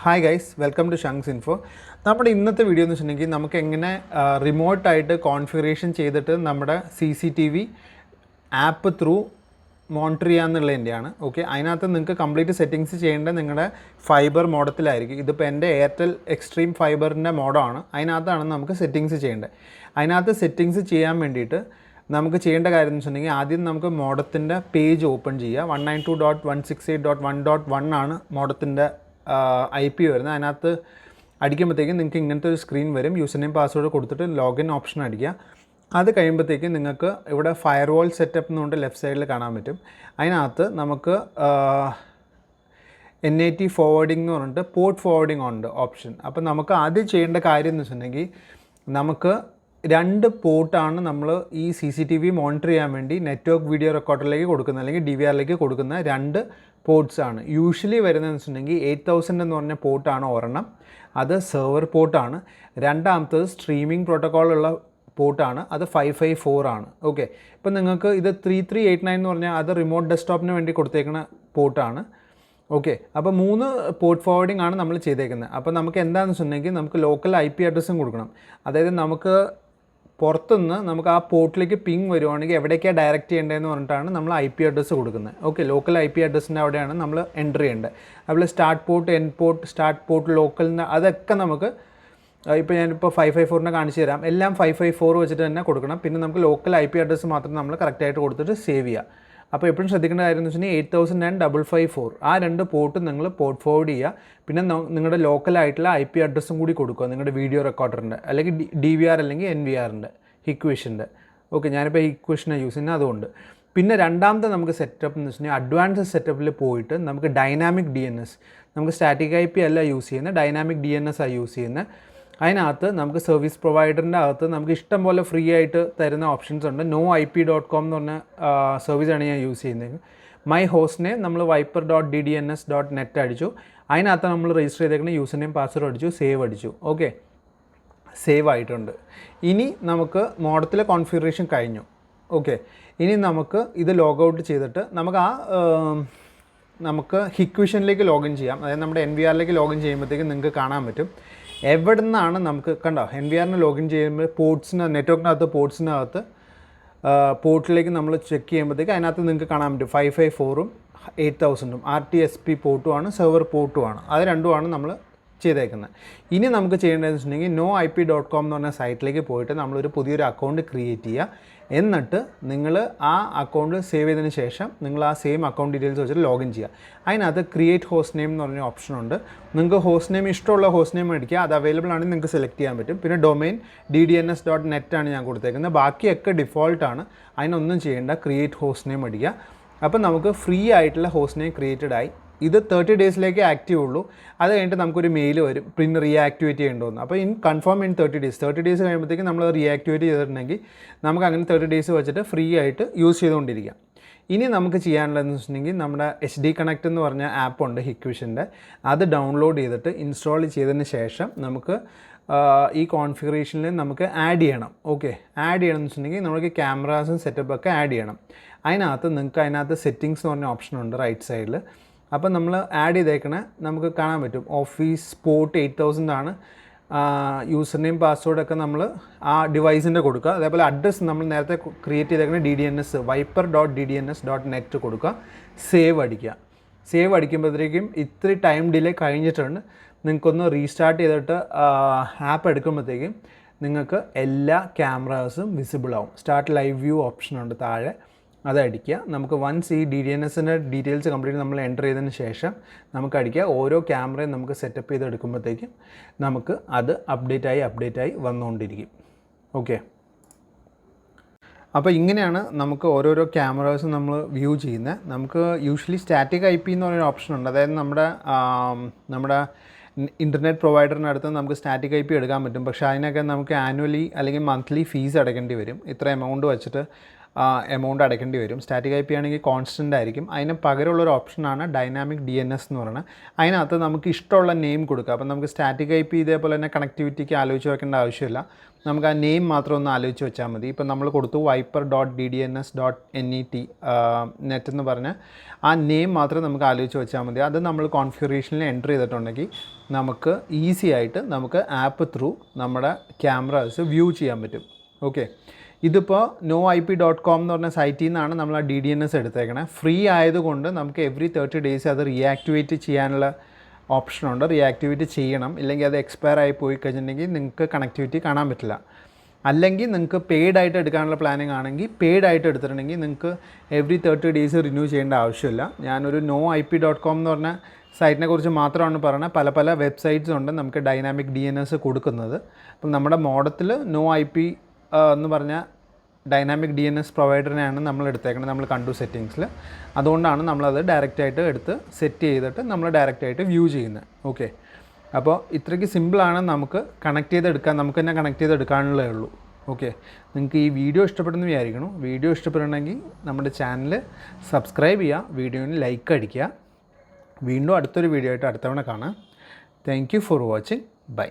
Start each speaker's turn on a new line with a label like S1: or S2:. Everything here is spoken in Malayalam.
S1: ഹായ് ഗൈസ്, വെൽക്കം ടു ഷങ്സ് ഇൻഫോ. നമ്മുടെ ഇന്നത്തെ വീഡിയോ എന്ന് വെച്ചിട്ടുണ്ടെങ്കിൽ നമുക്ക് എങ്ങനെ റിമോട്ടായിട്ട് കോൺഫിഗറേഷൻ ചെയ്തിട്ട് നമ്മുടെ CCTV ആപ്പ് ത്രൂ മോണിറ്റർ ചെയ്യാമെന്നുള്ളതിൻ്റെയാണ്. ഓക്കെ, അതിനകത്ത് നിങ്ങൾക്ക് കംപ്ലീറ്റ് സെറ്റിങ്സ് ചെയ്യേണ്ടത് നിങ്ങളുടെ ഫൈബർ മോഡത്തിലായിരിക്കും. ഇതിപ്പോൾ എൻ്റെ എയർടെൽ എക്സ്ട്രീം ഫൈബറിൻ്റെ മോഡമാണ്. അതിനകത്താണ് നമുക്ക് സെറ്റിങ്സ് ചെയ്യേണ്ടത്. അതിനകത്ത് സെറ്റിങ്സ് ചെയ്യാൻ വേണ്ടിയിട്ട് നമുക്ക് ചെയ്യേണ്ട കാര്യം എന്ന് വെച്ചിട്ടുണ്ടെങ്കിൽ ആദ്യം നമുക്ക് മോഡത്തിൻ്റെ പേജ് ഓപ്പൺ ചെയ്യുക. 192.168.1.1 ആണ് മോഡത്തിൻ്റെ IP വരുന്നത്. അതിനകത്ത് അടിക്കുമ്പോഴത്തേക്കും നിങ്ങൾക്ക് ഇങ്ങനത്തെ ഒരു സ്ക്രീൻ വരും. യൂസർ നെയിം പാസ്വേഡ് കൊടുത്തിട്ട് ലോഗിൻ ഓപ്ഷൻ അടിക്കുക. അത് കഴിയുമ്പോഴത്തേക്കും നിങ്ങൾക്ക് ഇവിടെ ഫയർവാൾ സെറ്റപ്പ് എന്നുകൊണ്ട് ലെഫ്റ്റ് സൈഡിൽ കാണാൻ പറ്റും. അതിനകത്ത് നമുക്ക് NAT ഫോർവേഡിംഗ് എന്ന് പറഞ്ഞിട്ട് പോർട്ട് ഫോർവേഡിംഗ് ഉണ്ട് ഓപ്ഷൻ. അപ്പോൾ നമുക്ക് ആദ്യം ചെയ്യേണ്ട കാര്യം എന്ന് വെച്ചിട്ടുണ്ടെങ്കിൽ നമുക്ക് 2 പോർട്ടാണ് നമ്മൾ ഈ CCTV മോണിറ്റർ ചെയ്യാൻ വേണ്ടി നെറ്റ്വർക്ക് വീഡിയോ റെക്കോർഡറിലേക്ക് കൊടുക്കുന്ന അല്ലെങ്കിൽ DVRലേക്ക് കൊടുക്കുന്ന 2 പോർട്ട്സ് ആണ്. യൂഷ്വലി വരുന്നതെന്ന് വെച്ചിട്ടുണ്ടെങ്കിൽ 8000 എന്ന് പറഞ്ഞ പോർട്ടാണ് ഒരെണ്ണം, അത് സെർവർ പോർട്ടാണ്. രണ്ടാമത്തത് സ്ട്രീമിംഗ് പ്രോട്ടോക്കോളുള്ള പോർട്ടാണ്, അത് 554 ആണ്. ഓക്കെ, ഇപ്പം നിങ്ങൾക്ക് ഇത് 3389 എന്ന് പറഞ്ഞാൽ അത് റിമോട്ട് ഡെസ്ക്ടോപ്പിന് വേണ്ടി കൊടുത്തേക്കുന്ന പോർട്ടാണ്. ഓക്കെ, അപ്പോൾ 3 പോർട്ട് ഫോർവേഡിംഗ് ആണ് നമ്മൾ ചെയ്തേക്കുന്നത്. അപ്പോൾ നമുക്ക് എന്താണെന്ന് വെച്ചിട്ടുണ്ടെങ്കിൽ നമുക്ക് ലോക്കൽ IP അഡ്രസ്സും കൊടുക്കണം. അതായത് നമുക്ക് പുറത്തുനിന്ന് നമുക്ക് ആ പോർട്ടിലേക്ക് പിങ് വരുവാണെങ്കിൽ എവിടേക്കാണ് ഡയറക്റ്റ് ചെയ്യേണ്ടതെന്ന് പറഞ്ഞിട്ടാണ് നമ്മൾ IP അഡ്രസ്സ് കൊടുക്കുന്നത്. ഓക്കെ, ലോക്കൽ IP അഡ്രസ്സിൻ്റെ അവിടെയാണ് നമ്മൾ എൻ്റർ ചെയ്യേണ്ടത്. അതുപോലെ start port, end port, start port, local അതൊക്കെ നമുക്ക് ഇപ്പോൾ ഞാനിപ്പോൾ 554 കാണിച്ചു തരാം. എല്ലാം 554 വെച്ചിട്ട് തന്നെ കൊടുക്കണം. പിന്നെ നമുക്ക് ലോക്കൽ IP അഡ്രസ്സ് മാത്രം നമ്മൾ കറക്റ്റായിട്ട് കൊടുത്തിട്ട് സേവ് ചെയ്യുക. അപ്പോൾ എപ്പോഴും ശ്രദ്ധിക്കേണ്ട കാര്യം എന്ന് വെച്ചിട്ടുണ്ടെങ്കിൽ 8000 and 554 ആ 2 പോർട്ട് നിങ്ങൾ പോർട്ട് ഫോർവേഡ് ചെയ്യുക. പിന്നെ നിങ്ങളുടെ ലോക്കലായിട്ടുള്ള IP അഡ്രസ്സും കൂടി കൊടുക്കുക, നിങ്ങളുടെ വീഡിയോ റെക്കോർഡറിൻ്റെ അല്ലെങ്കിൽ DVR അല്ലെങ്കിൽ NVRൻ്റെ ഹിക്വിഷൻ്റെ. ഓക്കെ, ഞാനിപ്പോൾ ഹിക്വിഷനെ യൂസ് ചെയ്യുന്നത് അതുകൊണ്ട്. പിന്നെ രണ്ടാമത്തെ നമുക്ക് സെറ്റപ്പ് എന്ന് വെച്ചിട്ടുണ്ടെങ്കിൽ അഡ്വാൻസ് സെറ്റപ്പിൽ പോയിട്ട് നമുക്ക് ഡൈനാമിക് DNS, നമുക്ക് സ്റ്റാറ്റിക് IP അല്ല യൂസ് ചെയ്യുന്നത്, ഡൈനാമിക് DNS ആണ് യൂസ് ചെയ്യുന്നത്. അതിനകത്ത് നമുക്ക് സർവീസ് പ്രൊവൈഡറിൻ്റെ അകത്ത് നമുക്ക് ഇഷ്ടം പോലെ ഫ്രീ ആയിട്ട് തരുന്ന ഓപ്ഷൻസ് ഉണ്ട്. noip.com എന്ന് പറഞ്ഞ സർവീസാണ് ഞാൻ യൂസ് ചെയ്യുന്നത്. മൈ ഹോസ്റ്റിനെ നമ്മൾ viper.ddns.net അടിച്ചു. അതിനകത്ത് നമ്മൾ രജിസ്റ്റർ ചെയ്തേക്കുന്ന യൂസർ നെയിം പാസ്വേഡ് അടിച്ചു, സേവ് അടിച്ചു. ഓക്കെ, സേവ് ആയിട്ടുണ്ട്. ഇനി നമുക്ക് മോഡത്തിലെ കോൺഫിഗറേഷൻ കഴിഞ്ഞു. ഓക്കെ, ഇനി നമുക്ക് ഇത് ലോഗൗട്ട് ചെയ്തിട്ട് നമുക്ക് ഹിക്വിഷനിലേക്ക് ലോഗിൻ ചെയ്യാം. അതായത് നമ്മുടെ NVRലേക്ക് ലോഗിൻ ചെയ്യുമ്പോഴത്തേക്കും നിങ്ങൾക്ക് കാണാൻ പറ്റും എവിടെ നിന്നാണ് നമുക്ക് കണ്ടോ NVRന് ലോഗിൻ ചെയ്യുമ്പോൾ നെറ്റ്വർക്കിനകത്ത് പോർട്ടിലേക്ക് നമ്മൾ ചെക്ക് ചെയ്യുമ്പോഴത്തേക്ക് അതിനകത്ത് നിങ്ങൾക്ക് കാണാൻ പറ്റും 554ഉം 8000ഉം RTSP പോർട്ടുമാണ്, സെർവർ പോർട്ടുമാണ്. അത് രണ്ടുമാണ് നമ്മൾ ചെയ്തേക്കുന്നത്. ഇനി നമുക്ക് ചെയ്യേണ്ടതെന്ന് വെച്ചിട്ടുണ്ടെങ്കിൽ noip.com എന്ന് പറഞ്ഞ സൈറ്റിലേക്ക് പോയിട്ട് നമ്മളൊരു പുതിയൊരു അക്കൗണ്ട് ക്രിയേറ്റ് ചെയ്യുക. എന്നിട്ട് നിങ്ങൾ ആ അക്കൗണ്ട് സേവ് ചെയ്തതിന് ശേഷം നിങ്ങൾ ആ സെയിം അക്കൗണ്ട് ഡീറ്റെയിൽസ് വെച്ചിട്ട് ലോഗിൻ ചെയ്യുക. അതിനകത്ത് ക്രിയേറ്റ് ഹോസ്റ്റ് നെയിം എന്ന് പറഞ്ഞ ഓപ്ഷനുണ്ട്. നിങ്ങൾക്ക് ഹോസ്റ്റ് നെയിം ഇഷ്ടമുള്ള ഹോസ്റ്റ് നെയിം അടിക്കുക, അത് അവൈലബിൾ ആണെങ്കിൽ നിങ്ങൾക്ക് സെലക്ട് ചെയ്യാൻ പറ്റും. പിന്നെ ഡൊമൈൻ ddns.net ആണ് ഞാൻ കൊടുത്തേക്കുന്നത്. ബാക്കിയൊക്കെ ഡിഫോൾട്ടാണ്, അതിനൊന്നും ചെയ്യേണ്ട. ക്രിയേറ്റ് ഹോസ്റ്റ് നെയിം അടിക്കുക. അപ്പം നമുക്ക് ഫ്രീ ആയിട്ടുള്ള ഹോസ്റ്റ് നെയിം ക്രിയേറ്റഡ് ആയി. ഇത് 30 ഡേയ്സിലേക്ക് ആക്റ്റീവ് ഉള്ളൂ. അത് കഴിഞ്ഞിട്ട് നമുക്കൊരു മെയിൽ വരും പിന്നെ റീആക്ടിവേറ്റ് ചെയ്യേണ്ടതെന്ന്. അപ്പോൾ കൺഫേം ഇൻ 30 ഡേയ്സ് കഴിയുമ്പോഴത്തേക്കും നമ്മൾ റീആക്ടിവേറ്റ് ചെയ്തിട്ടുണ്ടെങ്കിൽ നമുക്ക് അങ്ങനെ 30 ഡേയ്സ് വെച്ചിട്ട് ഫ്രീ ആയിട്ട് യൂസ് ചെയ്തുകൊണ്ടിരിക്കാം. ഇനി നമുക്ക് ചെയ്യാനുള്ളതെന്ന് വെച്ചിട്ടുണ്ടെങ്കിൽ നമ്മുടെ HD കണക്ട് എന്ന് പറഞ്ഞ ആപ്പുണ്ട് ഹിക്വിഷൻ്റെ, അത് ഡൗൺലോഡ് ചെയ്തിട്ട് ഇൻസ്റ്റാൾ ചെയ്തതിന് ശേഷം നമുക്ക് ഈ കോൺഫിഗറേഷനിൽ നമുക്ക് ആഡ് ചെയ്യണം. ഓക്കെ, ആഡ് ചെയ്യണമെന്ന് വെച്ചിട്ടുണ്ടെങ്കിൽ നമുക്ക് ക്യാമറാസും സെറ്റപ്പൊക്കെ ആഡ് ചെയ്യണം. അതിനകത്ത് സെറ്റിങ്സ് എന്ന് പറഞ്ഞ ഓപ്ഷനുണ്ട് റൈറ്റ് സൈഡിൽ. അപ്പം നമ്മൾ ആഡ് ചെയ്തേക്കണേ നമുക്ക് കാണാൻ പറ്റും ഓഫീസ് പോർട്ട് 8000 ആണ്. യൂസർ നെയിം പാസ്വേഡൊക്കെ നമ്മൾ ആ ഡിവൈസിൻ്റെ കൊടുക്കുക. അതേപോലെ അഡ്രസ്സ് നമ്മൾ നേരത്തെ ക്രിയേറ്റ് ചെയ്തേക്കുന്ന DDNS viper.ddns.net കൊടുക്കുക, സേവ് അടിക്കുക. സേവ് അടിക്കുമ്പോഴത്തേക്കും ഇത്തിരി ടൈം ഡിലേ കഴിഞ്ഞിട്ടുണ്ട്. നിങ്ങൾക്കൊന്ന് റീസ്റ്റാർട്ട് ചെയ്തിട്ട് ആപ്പ് എടുക്കുമ്പോഴത്തേക്കും നിങ്ങൾക്ക് എല്ലാ ക്യാമറാസും വിസിബിൾ ആവും. സ്റ്റാർട്ട് ലൈവ് വ്യൂ ഓപ്ഷനുണ്ട് താഴെ, അത് അടിക്കുക. നമുക്ക് വൺസ് ഈ DDNSൻ്റെ ഡീറ്റെയിൽസ് കംപ്ലീറ്റ് നമ്മൾ എൻ്റർ ചെയ്തതിന് ശേഷം നമുക്ക് അടിക്കുക. ഓരോ ക്യാമറയും നമുക്ക് സെറ്റപ്പ് ചെയ്തെടുക്കുമ്പോഴത്തേക്കും നമുക്ക് അത് അപ്ഡേറ്റ് ആയി വന്നുകൊണ്ടിരിക്കും. ഓക്കെ, അപ്പോൾ ഇങ്ങനെയാണ് നമുക്ക് ഓരോരോ ക്യാമറാസും നമ്മൾ വ്യൂ ചെയ്യുന്നത്. നമുക്ക് യൂഷ്വലി സ്റ്റാറ്റിക് IP എന്ന് പറയുന്ന ഓപ്ഷനുണ്ട്. അതായത് നമ്മുടെ ഇൻ്റർനെറ്റ് പ്രൊവൈഡറിനടുത്ത് നമുക്ക് സ്റ്റാറ്റിക് IP എടുക്കാൻ പറ്റും. പക്ഷേ അതിനൊക്കെ നമുക്ക് ആനുവലി അല്ലെങ്കിൽ മന്ത്ലി ഫീസ് അടയ്ക്കേണ്ടി വരും. ഇത്ര എമൗണ്ട് വെച്ചിട്ട് എമൗണ്ട് അടയ്ക്കേണ്ടി വരും. സ്റ്റാറ്റിക് IP ആണെങ്കിൽ കോൺസ്റ്റൻ്റ് ആയിരിക്കും. അതിന് പകരമുള്ളൊരു ഓപ്ഷനാണ് ഡൈനാമിക് DNS എന്ന് പറയുന്നത്. അതിനകത്ത് നമുക്ക് ഇഷ്ടമുള്ള നെയിം കൊടുക്കുക. അപ്പോൾ നമുക്ക് സ്റ്റാറ്റിക് IP ഇതേപോലെ തന്നെ കണക്ടിവിറ്റിക്ക് ആലോചിച്ച് വെക്കേണ്ട ആവശ്യമില്ല. നമുക്ക് ആ നെയിം മാത്രം ഒന്ന് ആലോചിച്ച് വെച്ചാൽ മതി. ഇപ്പോൾ നമ്മൾ കൊടുത്തു viper.ddns.net നെറ്റ് എന്ന് പറഞ്ഞ ആ നെയിം മാത്രം നമുക്ക് ആലോചിച്ച് വെച്ചാൽ മതി. അത് നമ്മൾ കോൺഫിഗറേഷനിൽ എൻ്റർ ചെയ്തിട്ടുണ്ടെങ്കിൽ നമുക്ക് ഈസി ആയിട്ട് നമുക്ക് ആപ്പ് ത്രൂ നമ്മുടെ ക്യാമറാസ് വ്യൂ ചെയ്യാൻ പറ്റും. ഓക്കെ, ഇതിപ്പോൾ noip.com എന്ന് പറഞ്ഞ സൈറ്റിൽ നിന്നാണ് നമ്മൾ ആ DDNS എടുത്തേക്കണേ. ഫ്രീ ആയതുകൊണ്ട് നമുക്ക് എവറി 30 days അത് റീആക്ടിവേറ്റ് ചെയ്യാനുള്ള ഓപ്ഷനുണ്ട്. റീആക്ടിവേറ്റ് ചെയ്യണം, ഇല്ലെങ്കിൽ അത് എക്സ്പയർ ആയി പോയി കഴിഞ്ഞിട്ടുണ്ടെങ്കിൽ നിങ്ങൾക്ക് കണക്ടിവിറ്റി കാണാൻ പറ്റില്ല. അല്ലെങ്കിൽ നിങ്ങൾക്ക് പെയ്ഡ് ആയിട്ട് എടുക്കാനുള്ള പ്ലാനിങ് ആണെങ്കിൽ പെയ്ഡ് ആയിട്ട് എടുത്തിട്ടുണ്ടെങ്കിൽ നിങ്ങൾക്ക് എവറി 30 days റിന്യൂ ചെയ്യേണ്ട ആവശ്യമില്ല. ഞാനൊരു noip.com എന്ന് പറഞ്ഞ സൈറ്റിനെ കുറിച്ച് മാത്രമാണ് പറയുന്നത്. പല വെബ്സൈറ്റ്സ് ഉണ്ട് നമുക്ക് ഡൈനാമിക് DNS കൊടുക്കുന്നത്. അപ്പം നമ്മുടെ മോഡത്തിൽ noip എന്ന് പറഞ്ഞ ഡൈനാമിക് DNS പ്രൊവൈഡറിനെയാണ് നമ്മൾ എടുത്തേക്കുന്നത്. നമ്മൾ കണ്ടു സെറ്റിങ്സിൽ. അതുകൊണ്ടാണ് നമ്മളത് ഡയറക്റ്റായിട്ട് എടുത്ത് സെറ്റ് ചെയ്തിട്ട് നമ്മൾ ഡയറക്റ്റായിട്ട് വ്യൂ ചെയ്യുന്നത്. ഓക്കെ, അപ്പോൾ ഇത്രയ്ക്ക് സിമ്പിളാണ്. നമുക്ക് കണക്ട് ചെയ്തെടുക്കാൻ, നമുക്ക് തന്നെ കണക്ട് ചെയ്തെടുക്കാനുള്ളതേ ഉള്ളൂ. ഓക്കെ, നിങ്ങൾക്ക് ഈ വീഡിയോ ഇഷ്ടപ്പെടുന്നു വിചാരിക്കണം. വീഡിയോ ഇഷ്ടപ്പെടണമെങ്കിൽ നമ്മുടെ ചാനൽ സബ്സ്ക്രൈബ് ചെയ്യുക, വീഡിയോന് ലൈക്ക് അടിക്കുക. വീണ്ടും അടുത്തൊരു വീഡിയോ ആയിട്ട് അടുത്തവണ കാണാം. Thank you for watching. By.